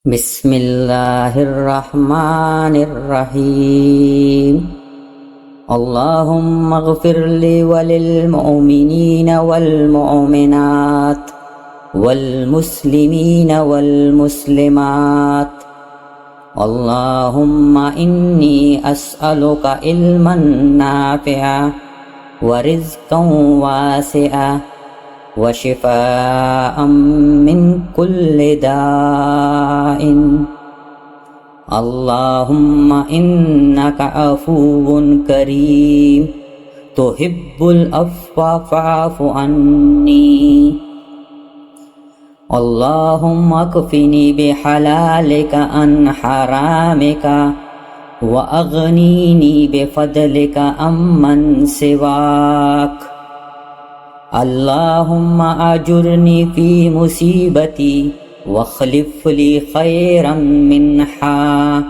Bismillahirrahmanirrahim. Allahumma ighfir li walil mu'minina wal mu'minat wal muslimina wal muslimat. Allahumma inni as'aluka ilman nafi'a wa rizqan wasi'a wa shifaan min kulli da'in. Allahumma innaka afuwun karim tuhibbul afwa fa'fu anni. Allahumma kfini bihalalika an haramika wa aghnini bifadlika amman siwak. Allahumma ajurni fi musibati wa khlif li khairan minha.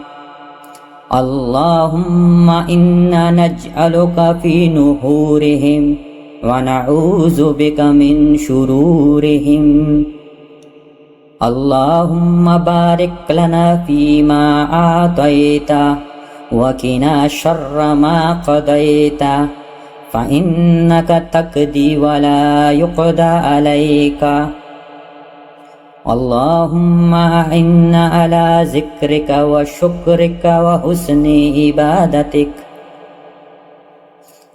Allahumma inna naj'aluka fi nuhurihim wa na'udzu bika min shururihim. Allahumma barik lana fi ma a'taita wa qina syarra ma qadaita fa innaka taqdi wa la yuqda alayka. Allahumma a'inna ala zikrika wa syukrika wa husni ibadatik.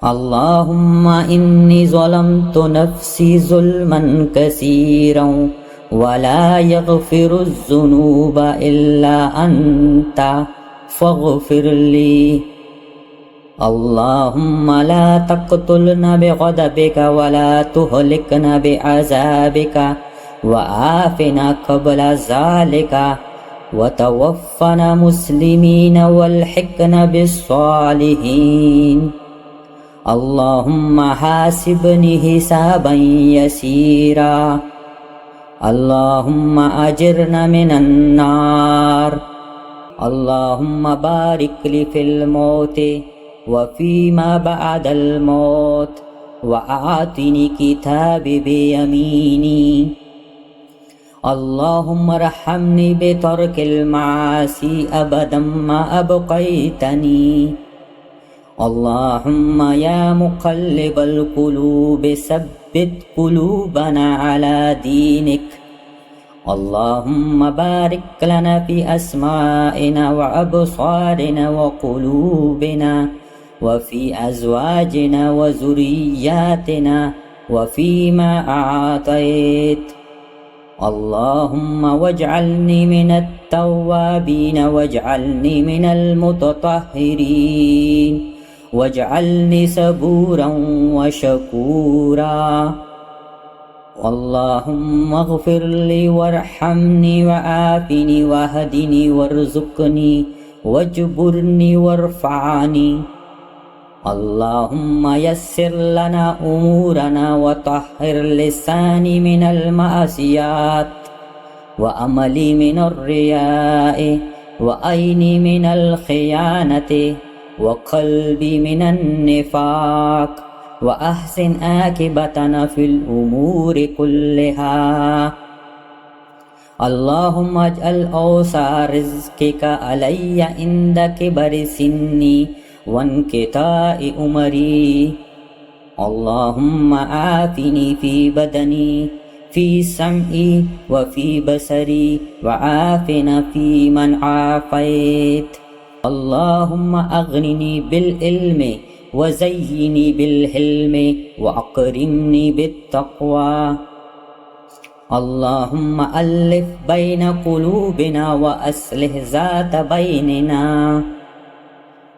Allahumma inni zalamtu nafsi zulman katsiran wa la yaghfiru dzunuba illa anta faghfir li. Allahumma la taqtulna bighadabika wa la tuhlikna bi'azabika wa afina qabla zalika wa tawaffana muslimina walhiqna bis-salihin. Allahumma hasibni hisaban yasira. Allahumma ajirna minan nar. Allahumma barik li fil mauti wa fima ba'dal maut wa a'tini kitabi biyamini. Allahumma rahamni bi tarkil ma'asi abadan ma abqaitani. Allahumma ya muqallibal qulubi sabbit qulubana ala dinik. Allahumma barik lana fi asma'ina wa absarina wa qulubina wa fi azwajina wa zuriyyatina wa fi ma a'tait. Allahumma waj'alni minat tawwabin waj'alni minal mutatahhirin waj'alni saburan wa syakura. Allahumma ighfir li warhamni wa'afini wahdini warzuqni wajburni warfa'ni. Allahumma yassir lana umurana wa tahhir lisani minal ma'asiyat wa amali minar riya'i wa aini minal khiyanati wa qalbi minan nifaq wa ahsin akibatana fil umuri kulliha. Allahumma aj'al awsa rizqika alayya inda kibari sinni wankita'i umari. Allahumma afini fi badani fi sam'i wa fi basari wa afina fi man afait. Allahumma aghnini bil ilmi wa zayyini bil hilmi wa akrimni bit taqwa. Allahumma alif baina qulubina wa aslih zata bainina.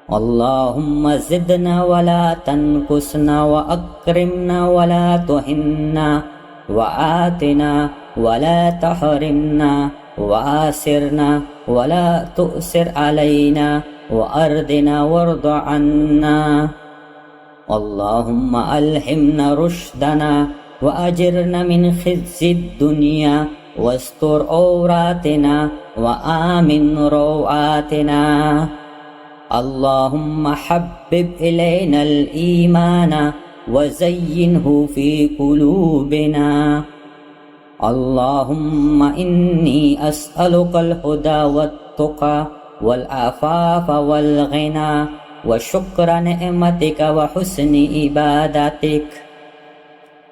Allahumma zidna wa la tanqusna wa akrimna wa la tuhinna wa atina wa la tahrimna wa asirna wa la tu'sir alayna wa ardina warda anna. Allahumma alhimna rushdana wa ajirna min khizyid dunya wastur awratina wa amin rawatina. Allahumma habbib ilayna al-imana wa zayyinhu fi qulubina. اللهم إني أسألك الهدى والتقى والعفاف والغنى وشكر نعمتك وحسن عبادتك.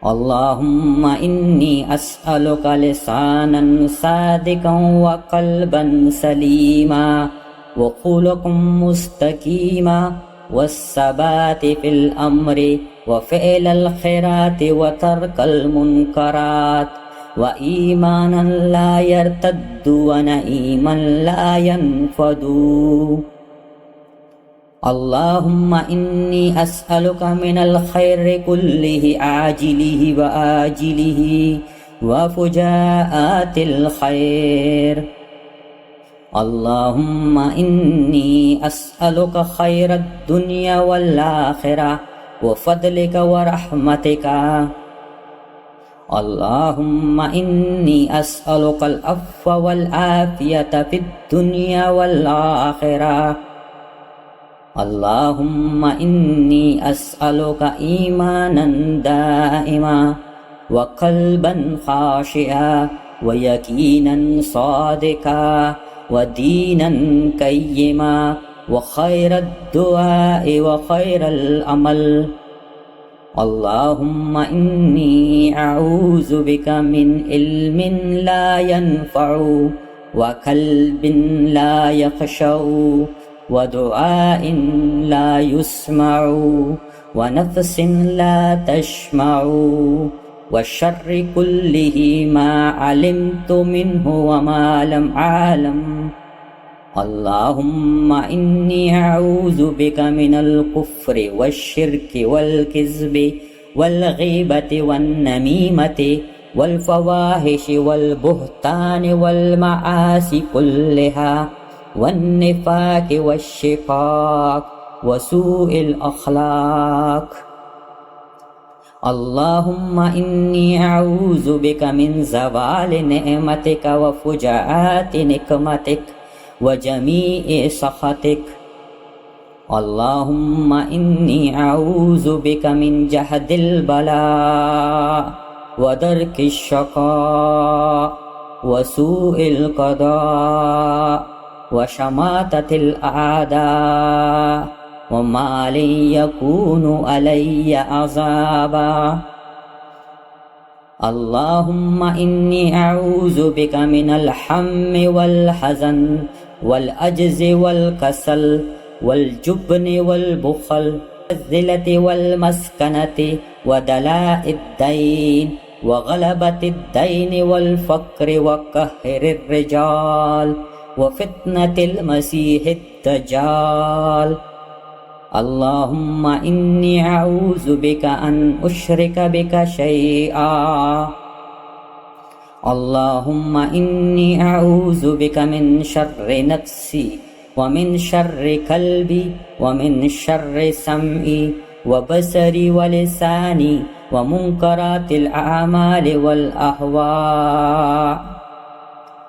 اللهم إني أسألك لسانا صادقا وقلبا سليما وخلقا مستقيما والثبات في الأمر وفعل الخيرات وترك المنكرات وإيمانا لا يرتد ونعيما لا ينفد. اللهم إني أسألك من الخير كله عاجله وآجله وفجاءات الخير. اللهم إني أسألك خير الدنيا والآخرة وفضلك ورحمتك. اللهم إني أسألك العفو والعافية في الدنيا والآخرة. اللهم إني أسألك إيمانا دائما وقلبا خاشعا ويقينا صادقا ودينا قيما وخير الدعاء وخير العمل. اللهم إني أعوذ بك من علم لا ينفع وقلب لا يخشع ودعاء لا يسمع ونفس لا تشمع والشر كله ما علمت منه وما لم أعلم. اللهم إني أعوذ بك من الكفر والشرك والكذب والغيبة والنميمة والفواحش والبهتان والمعاصي كلها والنفاق والشقاق وسوء الأخلاق. اللهم إني أعوذ بك من زوال نعمتك وفجاءات نقمتك وجميع سخطك. اللهم إني أعوذ بك من جهد البلاء ودرك الشقاء وسوء القضاء وشماتة الأعداء وما لي يكون علي عذابا. اللهم إني أعوذ بك من الهم والحزن والعجز والكسل والجبن والبخل والذلة والمسكنة ودلاء الدين وغلبة الدين والفقر وقهر الرجال وفتنة المسيح الدجال. اللهم إني أعوذ بك أن أشرك بك شيئا. اللهم إني أعوذ بك من شر نفسي ومن شر قلبي ومن شر سمعي وبصري ولساني ومنكرات الأعمال والأهواء.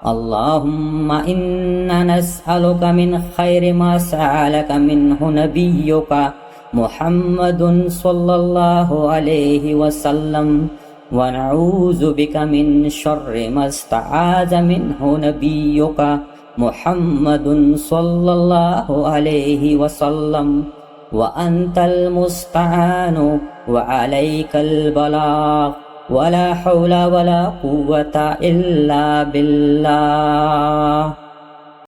اللهم إنا نسألك من خير ما سألك منه نبيك محمد صلى الله عليه وسلم ونعوذ بك من شر ما استعاذ منه نبيك محمد صلى الله عليه وسلم وأنت المستعان وعليك البلاغ ولا حول ولا قوة إلا بالله.